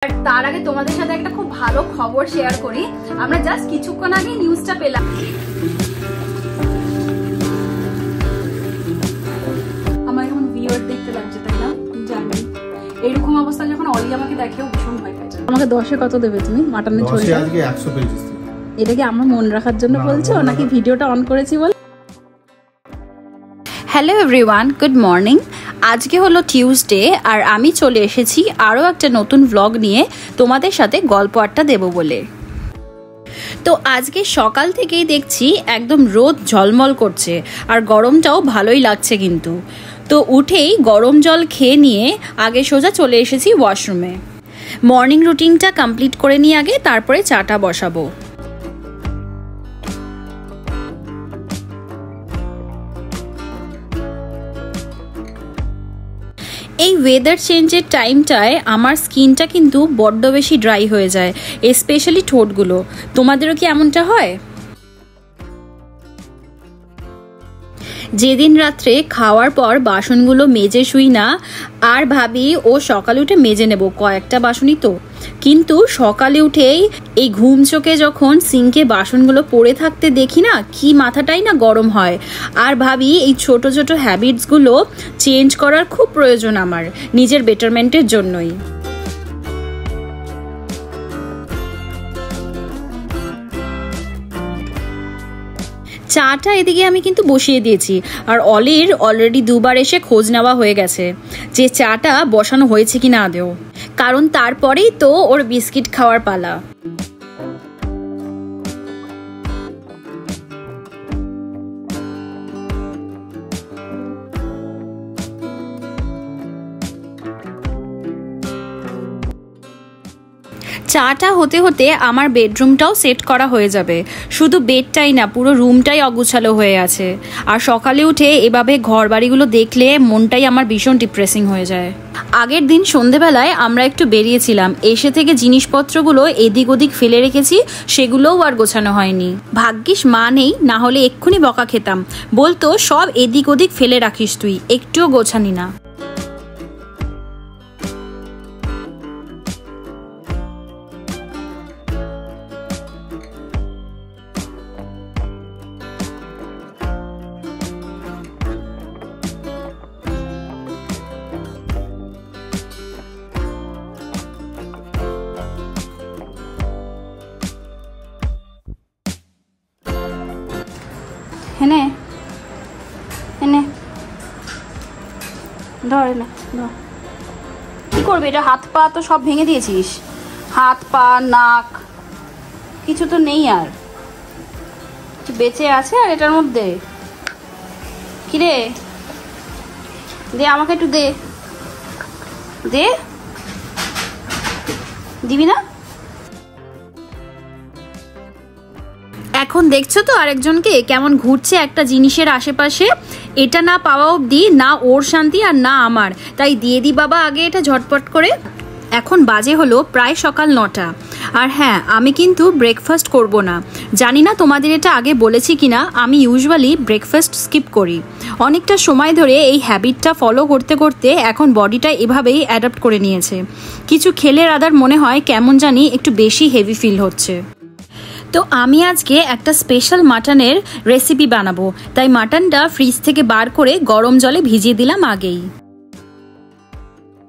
আর তার আগে তোমাদের সাথে একটা খুব ভালো খবর শেয়ার করি। আমরা জাস্ট কিছুক্ষণ আগে নিউজটা পেলাম। আমার এখন ভিউয়ার দেখতে লাগছে, তাই না? জানি এরকম অবস্থা যখন অলি আমাকে দেখেও ভীষণ ভয় পেয়েছে। আমাকে 10-এ কত দেবে তুমি মাটনের ঝোলটা? আজকে 100 পেয়েছিস। এটা কি আমার মন রাখার জন্য বলছো নাকি ভিডিওটা অন করেছি বল? Hello everyone, good morning. আজকে হলো টিউসডে আর আমি চলে এসেছি আরও একটা নতুন ভ্লগ নিয়ে তোমাদের সাথে গল্প আড্ডা দেবো বলে। তো আজকে সকাল থেকেই দেখছি একদম রোদ ঝলমল করছে আর গরমটাও ভালোই লাগছে কিন্তু। তো উঠেই গরম জল খেয়ে নিয়ে আগে সোজা চলে এসেছি ওয়াশরুমে। মর্নিং রুটিনটা কমপ্লিট করে নিয়ে আগে তারপরে চাটা বসাবো। এই ওয়েদার চেঞ্জের টাইমটায় আমার স্কিনটা কিন্তু বড্ড বেশি ড্রাই হয়ে যায়, স্পেশালি ঠোঁটগুলো। তোমাদেরও কি এমনটা হয়? যেদিন রাত্রে খাওয়ার পর বাসনগুলো মেজে শুই না আর ভাবি ও সকালে উঠে মেজে নেব, কয়েকটা বাসনই তো, কিন্তু সকালে উঠেই এই ঘুম চোখে যখন সিঙ্কে বাসনগুলো পড়ে থাকতে দেখি না, কি মাথাটাই না গরম হয়। আর ভাবি এই ছোট ছোট হ্যাবিটসগুলো চেঞ্জ করার খুব প্রয়োজন আমার নিজের বেটারমেন্টের জন্যই। চাটা এদিকে আমি কিন্তু বসিয়ে দিয়েছি আর অলির অলরেডি 2বার এসে খোঁজ নেওয়া হয়ে গেছে যে চাটা বসানো হয়েছে কিনা আদেও, কারণ তারপরেই তো ওর বিস্কিট খাওয়ার পালা। চাটা হতে হতে আমার বেডরুমটাও সেট করা হয়ে যাবে। শুধু বেডটাই না, পুরো রুমটাই অগুছালো হয়ে আছে। আর সকালে উঠে এভাবে ঘর বাড়িগুলো দেখলে মনটাই আমার ভীষণ ডিপ্রেসিং হয়ে যায়। আগের দিন সন্ধেবেলায় আমরা একটু বেরিয়েছিলাম, এসে থেকে জিনিসপত্রগুলো এদিক ওদিক ফেলে রেখেছি, সেগুলোও আর গোছানো হয়নি। ভাগ্যিস মা নেই, না হলে এক্ষুনি বকা খেতাম, বলতো সব এদিক ওদিক ফেলে রাখিস তুই, একটুও গোছানি না। এনে এনে ধর, এনে ধর। কি করবি এটা? হাত পা তো সব ভেঙে দিয়েছিস, হাত পা নাক কিছু তো নেই আর, বেঁচে আছে আর এটার মধ্যে। কিরে দে আমাকে একটু দে, দে, দিবি না? এখন দেখছো তো আরেকজনকে কেমন ঘুরছে একটা জিনিসের আশেপাশে। এটা না পাওয়া অবধি না ওর শান্তি আর না আমার, তাই দিয়ে দি বাবা আগে এটা ঝটপট করে। এখন বাজে হলো প্রায় সকাল 9টা। আর হ্যাঁ, আমি কিন্তু ব্রেকফাস্ট করব না। জানি না তোমাদের এটা আগে বলেছি কিনা, আমি ইউজুয়ালি ব্রেকফাস্ট স্কিপ করি। অনেকটা সময় ধরে এই হ্যাবিটটা ফলো করতে করতে এখন বডিটা এভাবেই অ্যাডাপ্ট করে নিয়েছে। কিছু খেলে রাদার মনে হয় কেমন জানি একটু বেশি হেভি ফিল হচ্ছে। তো আমি আজকে একটা স্পেশাল মাটনের রেসিপি বানাবো, তাই মাটনটা ফ্রিজ থেকে বার করে গরম জলে ভিজিয়ে দিলাম আগেই।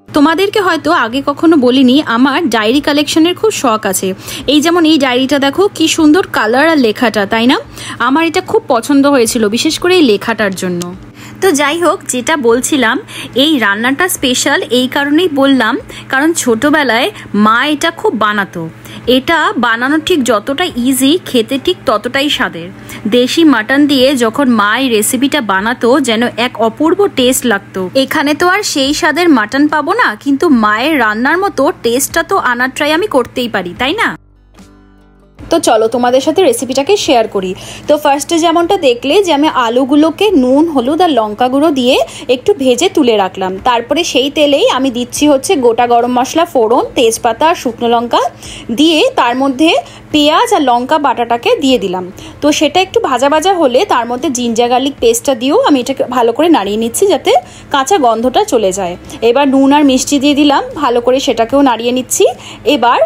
তোমাদেরকে হয়তো আগে কখনো বলিনি, আমার ডায়েরি কালেকশনের খুব শখ আছে। এই যেমন এই ডায়েরিটা দেখো কি সুন্দর কালার আর লেখাটা, তাই না? আমার এটা খুব পছন্দ হয়েছিল, বিশেষ করে এই লেখাটার জন্য। তো যাই হোক, যেটা বলছিলাম, এই রান্নাটা স্পেশাল এই কারণেই বললাম কারণ ছোটবেলায় মা এটা খুব বানাতো। এটা বানানো ঠিক যতটা ইজি, খেতে ঠিক ততটাই স্বাদের। দেশি মাটন দিয়ে যখন মা এই রেসিপিটা বানাতো যেন এক অপূর্ব টেস্ট লাগতো। এখানে তো আর সেই স্বাদের মাটন পাবো না, কিন্তু মায়ের রান্নার মতো টেস্টটা তো আনার ট্রাই আমি করতেই পারি, তাই না? তো চলো তোমাদের সাথে রেসিপিটাকে শেয়ার করি। তো ফার্স্টে যেমনটা দেখলে যে আমি আলুগুলোকে নুন, হলুদ আর লঙ্কা গুঁড়ো দিয়ে একটু ভেজে তুলে রাখলাম। তারপরে সেই তেলেই আমি দিচ্ছি হচ্ছে গোটা গরম মশলা, ফোড়ন, তেজপাতা আর শুকনো লঙ্কা দিয়ে তার মধ্যে পেঁয়াজ আর লঙ্কা বাটাটাকে দিয়ে দিলাম। তো সেটা একটু ভাজা ভাজা হলে তার মধ্যে জিঞ্জার গার্লিক পেস্টটা দিয়েও আমি এটাকে ভালো করে নাড়িয়ে নিচ্ছি যাতে কাঁচা গন্ধটা চলে যায়। এবার নুন আর মিষ্টি দিয়ে দিলাম, ভালো করে সেটাকেও নাড়িয়ে নিচ্ছি। এবার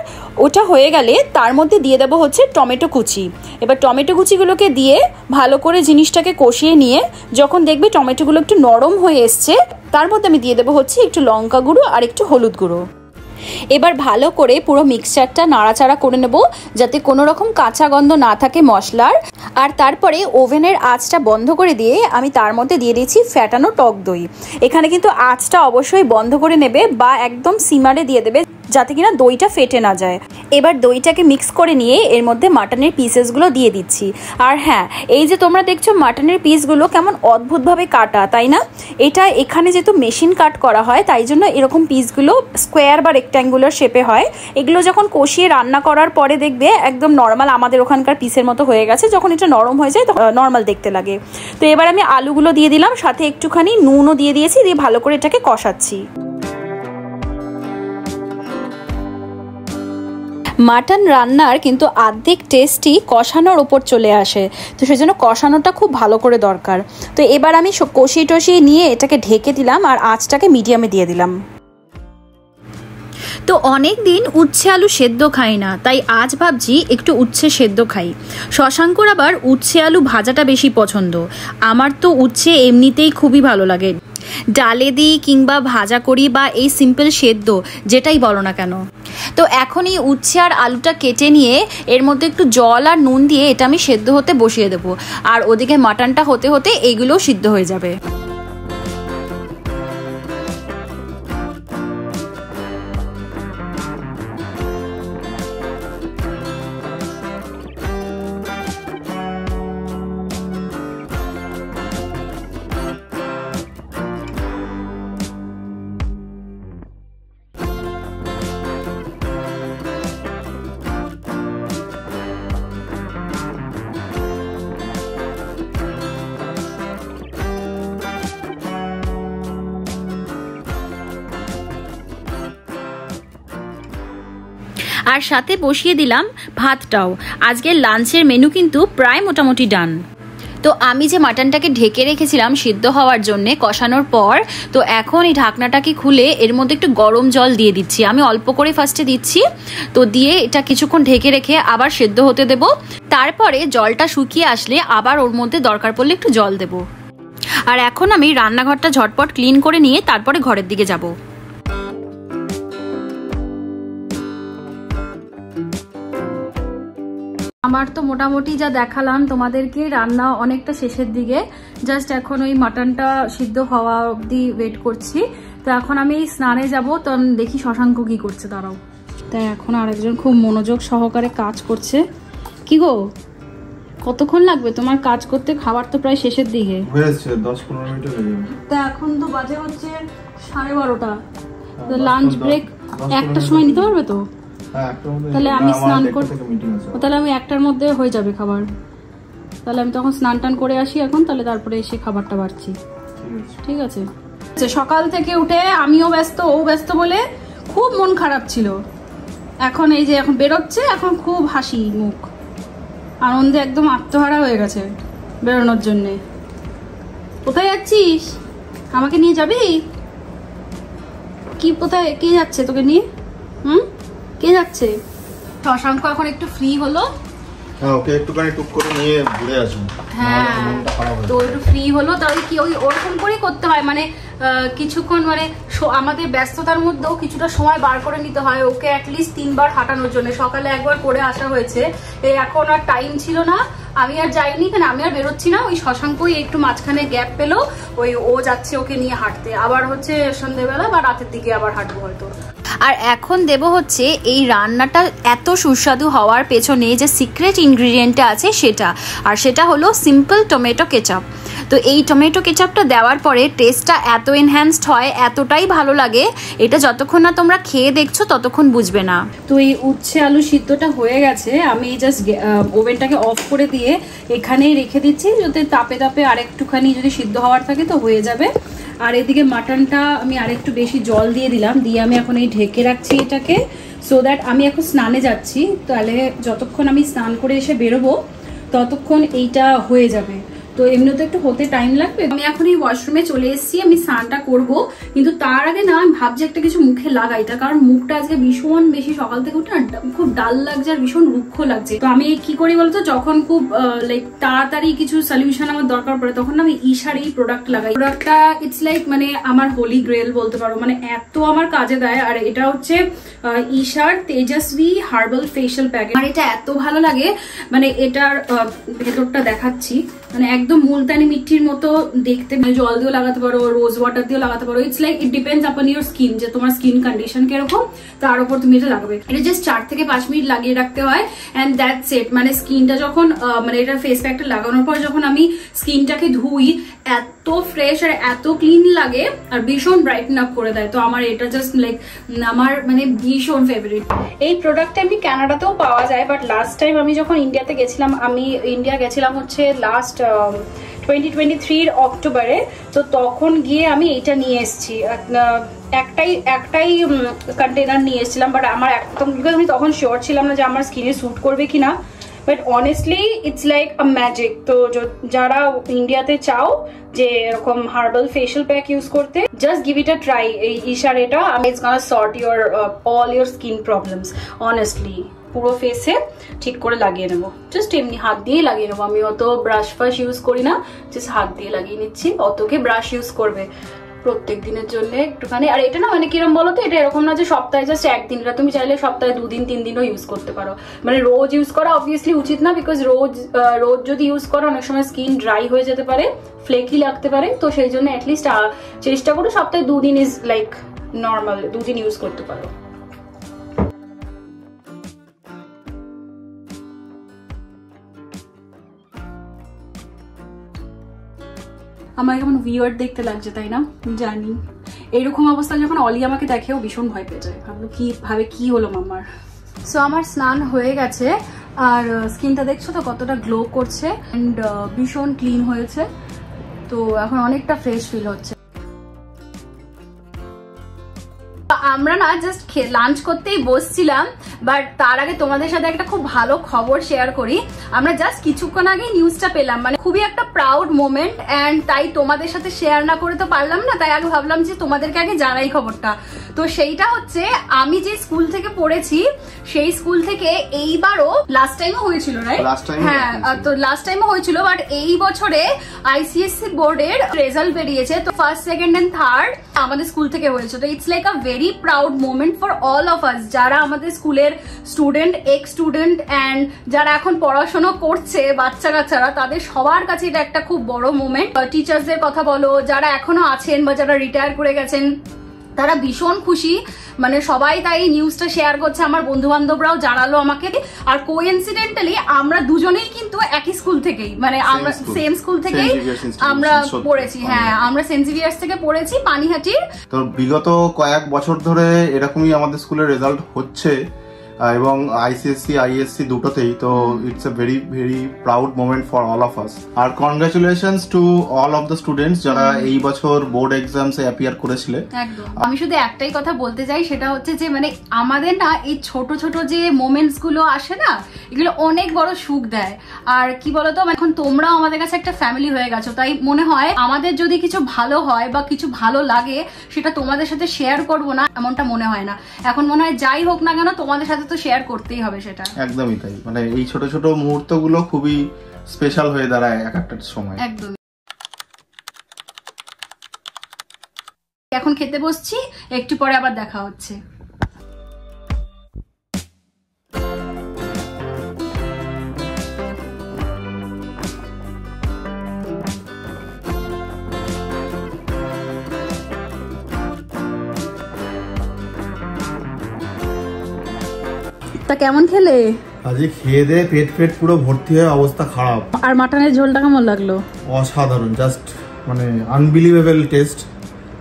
ওটা হয়ে গেলে তার মধ্যে দিয়ে দেবো হচ্ছে টমেটো কুচি। এবার টমেটো কুচিগুলোকে দিয়ে ভালো করে জিনিসটাকে কষিয়ে নিয়ে যখন দেখবে টমেটোগুলো একটু নরম হয়ে এসছে তার মধ্যে আমি দিয়ে দেবো হচ্ছে একটু লঙ্কা গুঁড়ো আর একটু হলুদ গুঁড়ো। এবার ভালো করে পুরো মিক্সচারটা নাড়াচাড়া করে নেব যাতে কোনো রকম কাঁচা গন্ধ না থাকে মশলার। আর তারপরে ওভেনের আঁচটা বন্ধ করে দিয়ে আমি তার মধ্যে দিয়ে দিয়েছি ফ্যাটানো টক দই। এখানে কিন্তু আঁচটা অবশ্যই বন্ধ করে নেবে বা একদম সিমারে দিয়ে দেবে যাতে কিনা দইটা ফেটে না যায়। এবার দইটাকে মিক্স করে নিয়ে এর মধ্যে মাটনের পিসেসগুলো দিয়ে দিচ্ছি। আর হ্যাঁ, এই যে তোমরা দেখছো মাটনের পিসগুলো কেমন অদ্ভুতভাবে কাটা, তাই না? এটা এখানে যেহেতু মেশিন কাট করা হয় তাই জন্য এরকম পিসগুলো স্কোয়ার বা রেক্ট্যাঙ্গুলার শেপে হয়। এগুলো যখন কষিয়ে রান্না করার পরে দেখবে একদম নর্মাল আমাদের ওখানকার পিসের মতো হয়ে গেছে। যখন এটা নরম হয়ে যায় তখন নর্মাল দেখতে লাগে। তো এবার আমি আলুগুলো দিয়ে দিলাম, সাথে একটুখানি নুনও দিয়ে দিয়েছি, দিয়ে ভালো করে এটাকে কষাচ্ছি। মাটন রান্নার কিন্তু অর্ধেক টেস্টই কষানোর ওপর চলে আসে, তো সেজন্য কষানোটা খুব ভালো করে দরকার। তো এবার আমি কষিয়ে টষিয়ে নিয়ে এটাকে ঢেকে দিলাম আর আঁচটাকে মিডিয়ামে দিয়ে দিলাম। তো অনেক দিন উচ্ছে আলু সেদ্ধ খাই না, তাই আজ ভাবছি একটু উচ্ছে সেদ্ধ খাই। শশাঙ্কর আবার উচ্ছে আলু ভাজাটা বেশি পছন্দ। আমার তো উচ্ছে এমনিতেই খুবই ভালো লাগে, ডালে দিই কিংবা ভাজা করি বা এই সিম্পল সেদ্ধ যেটাই বলো না কেন। তো এখন এই উচ্ছে আর আলুটা কেটে নিয়ে এর মধ্যে একটু জল আর নুন দিয়ে এটা আমি সেদ্ধ হতে বসিয়ে দেবো। আর ওদিকে মাটনটা হতে হতে এইগুলোও সিদ্ধ হয়ে যাবে। আর সাথে বসিয়ে দিলাম ভাতটাও। আজকের লাঞ্চের মেনু কিন্তু প্রায় মোটামুটি ডান। তো আমি যে মাটনটাকে ঢেকে রেখেছিলাম সিদ্ধ হওয়ার জন্যে কষানোর পর, তো এখন এই ঢাকনাটাকে খুলে এর মধ্যে একটু গরম জল দিয়ে দিচ্ছি। আমি অল্প করে ফার্স্টে দিচ্ছি, তো দিয়ে এটা কিছুক্ষণ ঢেকে রেখে আবার সেদ্ধ হতে দেব। তারপরে জলটা শুকিয়ে আসলে আবার ওর মধ্যে দরকার পড়লে একটু জল দেব। আর এখন আমি রান্নাঘরটা ঝটপট ক্লিন করে নিয়ে তারপরে ঘরের দিকে যাব। আমার তো মোটামুটি যা দেখালাম তোমাদেরকে রান্না অনেকটা শেষের দিকে, জাস্ট এখন ওই মাটনটা সিদ্ধ হওয়া অবধি ওয়েট করছি। তো এখন আমি স্নানে যাব, তো দেখি শশাঙ্ক কি করছে, দাঁড়াও। তাই এখন আরেকজন খুব মনোযোগ সহকারে কাজ করছে। কি গো, কতক্ষণ লাগবে তোমার কাজ করতে? খাবার তো প্রায় শেষের দিকে হয়েছে, 10-15 মিনিট লাগবে। তা এখন তো বাজে হচ্ছে 12:30। তো লাঞ্চ ব্রেক একটা সময় নিতে পারবে তো? তাহলে আমি স্নান করে, তাহলে আমি 1টার মধ্যে হয়ে যাবে খাবার। তাহলে আমি তখন স্নান টান করে আসি এখন, তাহলে তারপরে এসে খাবারটা বাড়ছি। ঠিক আছে? সকাল থেকে উঠে আমিও ব্যস্ত, ও ব্যস্ত বলে খুব মন খারাপ ছিল। এখন এই যে এখন বেরোচ্ছে, এখন খুব হাসি মুখ, আনন্দে একদম আত্মহারা হয়ে গেছে বেরোনোর জন্যে। কোথায় যাচ্ছিস? আমাকে নিয়ে যাবি? কি কোথায় কে যাচ্ছে তোকে নিয়ে? কে যাচ্ছে? শশাঙ্ক এখন একটু ফ্রি হলো, ওকে একটুখানি টুক করে নিয়ে ঘুরে আসুন। হ্যাঁ, তো একটু ফ্রি হলো, তাহলে কি ওই ওরকম করেই করতে হয়, মানে কিছুক্ষণ মানে আমাদের ব্যস্ততার মধ্যেও কিছুটা সময় বার করে নিতে হয় ওকে অ্যাটলিস্ট 3বার হাঁটানোর জন্য। সকালে একবার করে আসা হয়েছে, এখন আর টাইম ছিল না, আমি আর যাইনি, কেন আমি আর বেরোচ্ছি না। ওই শশাঙ্কই একটু মাঝখানে গ্যাপ পেলো, ওই ও যাচ্ছে ওকে নিয়ে হাঁটতে, আবার হচ্ছে সন্ধ্যেবেলা বা রাতের দিকে আবার হাঁটবো হয়তো। আর এখন দেব হচ্ছে এই রান্নাটা এত সুস্বাদু হওয়ার পেছনে যে সিক্রেট ইনগ্রিডিয়েন্টটা আছে সেটা, আর সেটা হলো সিম্পল টমেটো কেচাপ। তো এই টমেটো কেচাপটা দেওয়ার পরে টেস্টটা এত এনহ্যান্সড হয়, এতটাই ভালো লাগে, এটা যতক্ষণ না তোমরা খেয়ে দেখছো ততক্ষণ বুঝবে না। তো এই উচ্ছে আলু সিদ্ধটা হয়ে গেছে, আমি জাস্ট ওভেনটাকে অফ করে দিয়ে এখানেই রেখে দিচ্ছি, যাতে তাপে তাপে আরেকটুখানি যদি সিদ্ধ হওয়ার থাকে তো হয়ে যাবে। আর এদিকে মাটনটা আমি আরেকটু বেশি জল দিয়ে দিলাম, দিয়ে আমি এখন এই ঢেকে রাখছি এটাকে, সো দ্যাট আমি এখন স্নানে যাচ্ছি, তাহলে যতক্ষণ আমি স্নান করে এসে বেরোবো ততক্ষণ এইটা হয়ে যাবে। তো এমনি তো একটু হতে টাইম লাগবে। আমি এখন এই ওয়াশরুমে চলে এসেছি, আমি স্নানটা করব, কিন্তু তার আগে না আমি ভাবছি একটা কিছু মুখে লাগাই, তার কারণ মুখটা আজকে ভীষণ বেশি সকাল থেকে উঠে খুব ডাল লাগছে আর ভীষণ রুক্ষ লাগছে। তো আমি কি করি বলতো, যখন খুব লাইক তাড়াতাড়ি কিছু সলিউশন আমার দরকার পড়ে তখন আমি ঈশার এই প্রোডাক্ট লাগাই। প্রোডাক্টটা ইটস লাইক মানে আমার হোলি গ্রেল বলতে পারো, মানে এত আমার কাজে দেয়। আর এটা হচ্ছে ঈশার তেজস্বী হার্বাল ফেশিয়াল প্যাক। আর এটা এত ভালো লাগে, মানে এটার ভেতরটা দেখাচ্ছি, মানে একদম মুলতানি মিট্টির মতো দেখতে, মানে জল দিয়েও লাগাতে পারো, রোজ ওয়াটার দিয়েও লাগাতে পারো। It's like it depends upon your skin, যে তোমার স্কিন কন্ডিশন কিরকম তার উপর তুমি এটা লাগাবে। এটা জাস্ট 4 থেকে 5 মিনিট লাগিয়ে রাখতে হয়, এন্ড দ্যাটস ইট। মানে স্কিনটা যখন মানে এটা ফেস প্যাকটা লাগানোর পর যখন আমি স্কিনটাকে ধুই, এত ফ্রেশ আর এত ক্লিন লাগে আর ভীষণ ব্রাইটন আপ করে দেয়। তো আমার এটা জাস্ট লাইক আমার মানে ভীষণ ফেভারিট। এই প্রোডাক্টটা এমনি কানাডাতেও পাওয়া যায়, বাট লাস্ট টাইম আমি যখন ইন্ডিয়াতে গেছিলাম, আমি ইন্ডিয়া গেছিলাম হচ্ছে লাস্ট 2023 অক্টোবরে, তো তখন গিয়ে আমি এটা নিয়ে এসেছি। একটাই কন্টেনার নিয়ে এসেছিলাম, বাট আমার একদম আমি তখন শিওর ছিলাম না যে আমার স্কিনে স্যুট করবে কিনা, but honestly it's like a magic. তো যারা ইন্ডিয়াতে চাও যে এরকম হার্বাল ফেশিয়াল প্যাক ইউজ করতে, just give it a try. এই ঈশার এটা it's gonna sort your all your skin problems. Honestly পুরো ফেসে ঠিক করে লাগিয়ে নেবো, জাস্ট এমনি হাত দিয়ে লাগিয়ে নেবো। আমি অত ব্রাশ ফাশ ইউজ করি না, জাস্ট হাত দিয়ে লাগিয়ে নিচ্ছি। অতকে ব্রাশ ইউজ করবে প্রত্যেক দিনের জন্য একটুখানি। আর এটা না মানে কিরম বলো তো, এটা এরকম না যে সপ্তাহে জাস্ট একদিন, এটা তুমি চাইলে সপ্তাহে 2 দিন 3 দিনও ইউজ করতে পারো। মানে রোজ ইউজ করা অবভিয়াসলি উচিত না, বিকজ রোজ যদি ইউজ করো অনেক সময় স্কিন ড্রাই হয়ে যেতে পারে, ফ্লেকি লাগতে পারে। তো সেই জন্য অ্যাটলিস্ট চেষ্টা করো সপ্তাহে 2 দিন ইজ লাইক নর্মাল, 2 দিন ইউজ করতে পারো। আমার কেমন উইয়ার্ড দেখতে লাগছে তাই না, জানি। এইরকম অবস্থা যখন অলি আমাকে দেখেও ভীষণ ভয় পেয়ে যায়, ভাবলো কি হলো মামার। সো আমার স্নান হয়ে গেছে, আর স্কিনটা দেখছো তো কতটা গ্লো করছে, এন্ড ভীষণ ক্লিন হয়েছে। তো এখন অনেকটা ফ্রেশ ফিল হচ্ছে। আমরা না জাস্ট লাঞ্চ করতেই বসছিলাম, বাট তার আগে তোমাদের সাথে একটা খুব ভালো খবর শেয়ার করি। আমরা জাস্ট কিছুক্ষণ আগে নিউজটা পেলাম, মানে খুবই একটা প্রাউড মোমেন্ট, এন্ড তাই তোমাদের সাথে শেয়ার না করে তো পারলাম না, তাই আগে ভাবলাম যে তোমাদেরকে আগে জানাই খবরটা। তো সেইটা হচ্ছে, আমি যে স্কুল থেকে পড়েছি সেই স্কুল থেকে এইবারও লাস্ট টাইমও হয়েছিল, রাইট? হ্যাঁ, তো লাস্ট টাইমও হয়েছিল, বাট এই বছরে আইসিএসসি বোর্ডের রেজাল্ট বেরিয়েছে। তো ফার্স্ট, সেকেন্ড এন্ড থার্ড আমাদের স্কুল থেকে হয়েছে। তো it's like a very proud moment for all of আস, যারা আমাদের স্কুলের স্টুডেন্ট, এক্স স্টুডেন্ট, অ্যান্ড যারা এখন পড়াশোনা করছে বাচ্চা কাচ্চারা, তাদের সবার কাছে এটা একটা খুব বড় মোমেন্ট। টিচার্সদের কথা বলো, যারা এখনো আছেন বা যারা রিটায়ার করে গেছেন, তারা ভীষণ খুশি, মানে সবাই তাই নিউজটা শেয়ার করছে। আমার বন্ধু বান্ধবরাও জানালো আমাকে। আর কোইন্সিডেন্টালি আমরা দুজনেই কিন্তু একই স্কুল থেকেই, মানে আমরা সেম স্কুল থেকেই আমরা পড়েছি। হ্যাঁ, আমরা সেন্ট জেভিয়ার্স থেকে পড়েছি, পানিহাটির। তো বিগত কয়েক বছর ধরে এরকমই আমাদের স্কুলের রেজাল্ট হচ্ছে, এবং আইসিএসসি আইএসসি দুটোতেই। তো it's a very very proud moment for all of us. আর congratulations to all of the students যারা এই বছর বোর্ড এক্সামসে অ্যাপিয়ার করেছিলেন। একদম। আমি শুধু একটাই কথা বলতে চাই, সেটা হচ্ছে যে মানে আমাদের না এই ছোট ছোট যে মোমেন্টস গুলো আসে না, এগুলো অনেক বড় সুখ দেয়। আর কি বলতো, এখন তোমরাও আমাদের কাছে একটা ফ্যামিলি হয়ে গেছো, তাই মনে হয় আমাদের যদি কিছু ভালো হয় বা কিছু ভালো লাগে সেটা তোমাদের সাথে শেয়ার করবো না, এমনটা মনে হয় না। এখন মনে হয় যাই হোক না কেন তোমাদের সাথে তো শেয়ার করতেই হবে সেটা। একদমই তাই, মানে এই ছোট ছোট মুহূর্তগুলো খুবই স্পেশাল হয়ে দাঁড়ায় এক একটা সময়। একদম। এখন খেতে বসছি, একটু পরে আবার দেখা হচ্ছে। তা কেমন খেলে? আজকে খেয়ে দিয়ে পেট পুরো ভর্তি হয়ে অবস্থা খারাপ। আর মাটনের ঝোলটা কেমন লাগলো? অসাধারণ, জাস্ট মানে আনবিলিভেবল টেস্ট।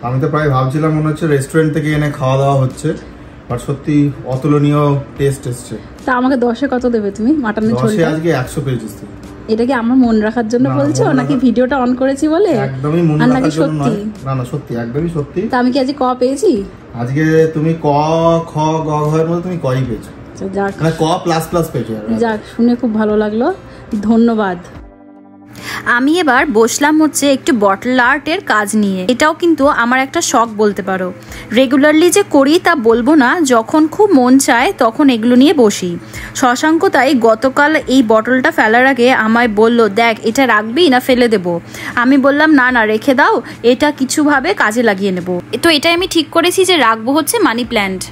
আমি তো প্রায় ভাবছিলাম মনে হচ্ছে রেস্টুরেন্ট থেকে এনে খাওয়া দাওয়া হচ্ছে, বাট সত্যি অতুলনীয় টেস্ট এসছে। তা আমাকে 10-এ কত দেবে তুমি মাটনের ঝোলটা? 10-এ আজকে 100 পেয়েছিস তুই। এটা কি আমার মন রাখার জন্য বলছো নাকি ভিডিওটা অন করেছি বলে? একদমই মন রাখার জন্য নয়, না না সত্যি, একদমই সত্যি। তা আমি কি আজকে ক পেয়েছি? আজকে তুমি ক খ গ ঘয়ের মধ্যে তুমি কই পেয়েছো। যাক, মানে ক প্লাস প্লাস পেয়েছো। যাক, শুনে খুব ভালো লাগলো, ধন্যবাদ। আমি এবার বসলাম হচ্ছে একটু বটল আর্টের কাজ নিয়ে। এটাও কিন্তু আমার একটা শখ বলতে পারো। রেগুলারলি যে করি তা বলবো না, যখন খুব মন চায় তখন এগুলো নিয়ে বসি। শশাঙ্ক তাই গতকাল এই বটলটা ফেলার আগে আমায় বলল, দেখ এটা রাখবি না ফেলে দেবো। আমি বললাম না না রেখে দাও, এটা কিছুভাবে কাজে লাগিয়ে নেব। তো এটাই আমি ঠিক করেছি যে রাখবো হচ্ছে মানি প্ল্যান্ট।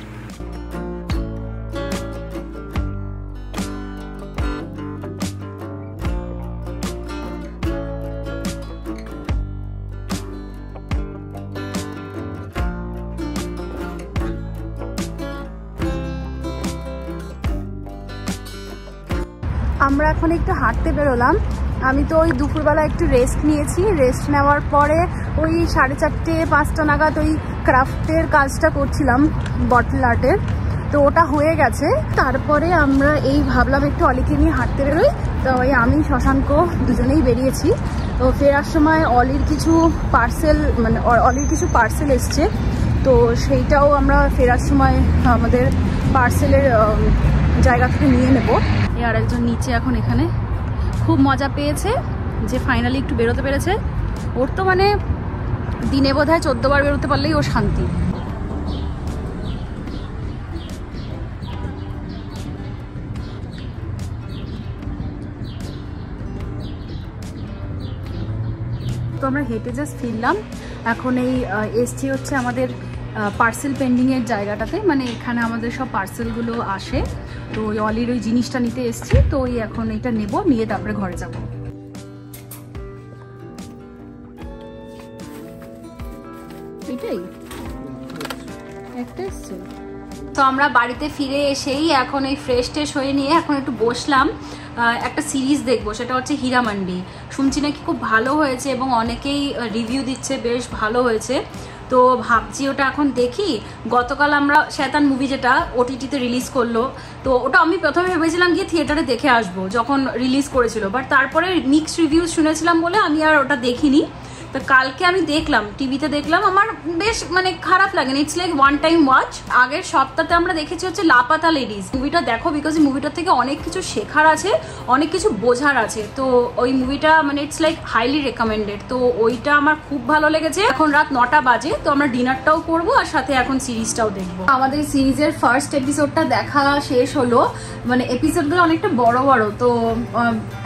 আমরা এখন একটু হাঁটতে বেরোলাম। আমি তো ওই দুপুরবেলা একটু রেস্ট নিয়েছি। রেস্ট নেওয়ার পরে ওই 4:30-5টা নাগাদ ওই ক্রাফটের কাজটা করছিলাম, বটল আর্টের। তো ওটা হয়ে গেছে। তারপরে আমরা এই ভাবলাম একটু অলিকে নিয়ে হাঁটতে বেরোই। তো ওই আমি শশাঙ্ক দুজনেই বেরিয়েছি। তো ফেরার সময় অলির কিছু পার্সেল এসছে, তো সেইটাও আমরা ফেরার সময় আমাদের পার্সেলের জায়গা থেকে নিয়ে নেব। আর একজন নিচে এখন এখানে খুব মজা পেয়েছে যে ফাইনালি একটু বেরোতে পেরেছে। ওর তো মানে দিনে বোধহয় 14 বার বেরোতে পারলেই ও শান্তি। তো আমরা হেঁটে জাস্ট ফিরলাম। এখন এই এসছি হচ্ছে আমাদের পার্সেল পেন্ডিংয়ের জায়গাটাতে, মানে এখানে আমাদের সব পার্সেলগুলো আসে। তো ওই অলির ওই জিনিসটা নিতে এসছি। তো ওই এখন এটা নেব, নিয়ে তারপরে ঘরে যাব। এটাই একটা এসছে। তো আমরা বাড়িতে ফিরে এসেই এখন এই ফ্রেশ ট্রেশ হয়ে নিয়ে এখন একটু বসলাম। একটা সিরিজ দেখবো, সেটা হচ্ছে হীরামান্ডি। শুনছি নাকি খুব ভালো হয়েছে এবং অনেকেই রিভিউ দিচ্ছে বেশ ভালো হয়েছে। তো ভাবছি ওটা এখন দেখি। গতকাল আমরা শয়তান মুভি যেটা ওটিটিতে রিলিজ করলো, তো ওটা আমি প্রথমে ভেবেছিলাম গিয়ে থিয়েটারে দেখে আসবো যখন রিলিজ করেছিল, বাট তারপরে মিক্সড রিভিউ শুনেছিলাম বলে আমি আর ওটা দেখিনি। তো কালকে আমি দেখলাম, টিভিতে দেখলাম, আমার বেশ মানে খারাপ লাগেনি। It's like one time watch. আগের সপ্তাহে আমরা দেখেছি হচ্ছে লাপাতা লেডিজ। মুভিটা দেখো, বিকজ এই মুভিটা থেকে অনেক কিছু শেখার আছে, অনেক কিছু বোঝার আছে। তো ওই মুভিটা মানে ইটস লাইক হাইলি রেকমেন্ডেড। তো ওইটা আমার খুব ভালো লেগেছে। এখন রাত 9টা বাজে, তো আমরা ডিনারটাও করবো আর সাথে এখন সিরিজটাও দেখবো। আমাদের সিরিজের ফার্স্ট এপিসোডটা দেখা শেষ হলো। মানে এপিসোডগুলো অনেকটা বড় বড়, তো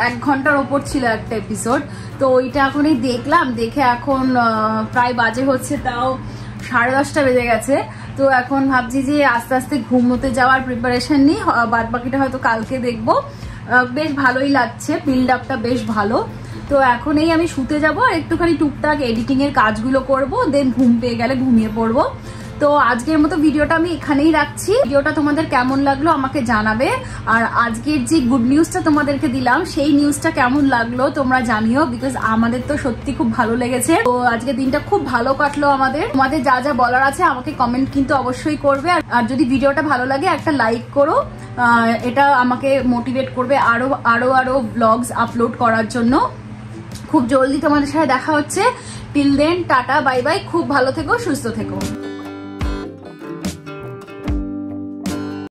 1 ঘন্টার ওপর ছিল একটা এপিসোড। তো ওইটা এখনই দেখলাম। দেখে এখন প্রায় বাজে হচ্ছে তাও 10:30 বেজে গেছে। তো এখন ভাবছি যে আস্তে আস্তে ঘুমোতে যাওয়ার প্রিপারেশন নিই, বাদ বাকিটা হয়তো কালকে দেখবো। বেশ ভালোই লাগছে, বিল্ড আপটা বেশ ভালো। তো এখন এই আমি শুতে যাবো আর একটুখানি টুকটাক এডিটিং এর কাজগুলো করব, দেন ঘুম পেয়ে গেলে ঘুমিয়ে পড়বো। তো আজকের মতো ভিডিওটা আমি এখানেই রাখছি। ভিডিওটা তোমাদের কেমন লাগলো আমাকে জানাবে। আর আজকের যে গুড নিউজটা তোমাদেরকে দিলাম সেই নিউজটা কেমন লাগলো তোমরা জানিও, বিকজ আমাদের তো সত্যি খুব ভালো লেগেছে। তো আজকের দিনটা খুব ভালো কাটলো আমাদের। তোমাদের যা যা বলার আছে আমাকে কমেন্ট কিন্তু অবশ্যই করবে। আর যদি ভিডিওটা ভালো লাগে একটা লাইক করো, এটা আমাকে মোটিভেট করবে আরো ব্লগস আপলোড করার জন্য। খুব জলদি তোমাদের সাথে দেখা হচ্ছে। Till then tata bye bye. খুব ভালো থেকো, সুস্থ থেকো।